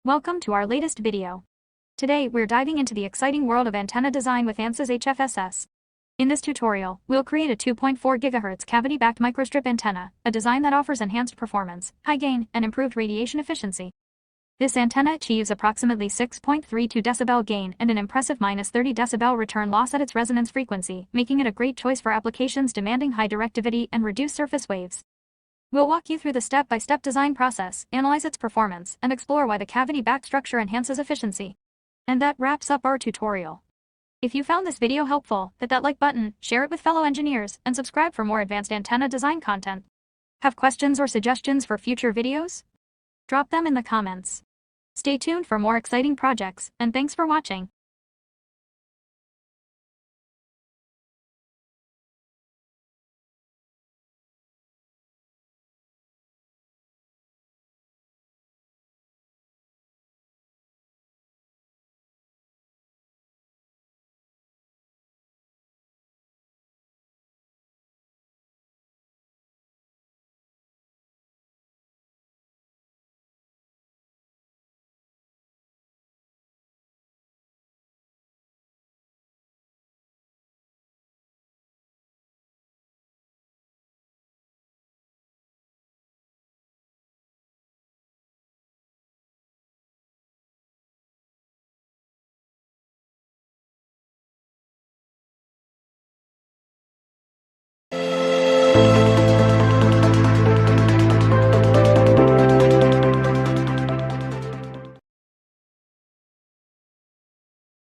Welcome to our latest video. Today we're diving into the exciting world of antenna design with Ansys HFSS. In this tutorial, we'll create a 2.4 GHz cavity-backed microstrip antenna, a design that offers enhanced performance, high gain, and improved radiation efficiency. This antenna achieves approximately 6.32 dB gain and an impressive -30 dB return loss at its resonance frequency, making it a great choice for applications demanding high directivity and reduced surface waves. We'll walk you through the step-by-step design process, analyze its performance, and explore why the cavity-backed structure enhances efficiency. And that wraps up our tutorial. If you found this video helpful, hit that like button, share it with fellow engineers, and subscribe for more advanced antenna design content. Have questions or suggestions for future videos? Drop them in the comments. Stay tuned for more exciting projects, and thanks for watching.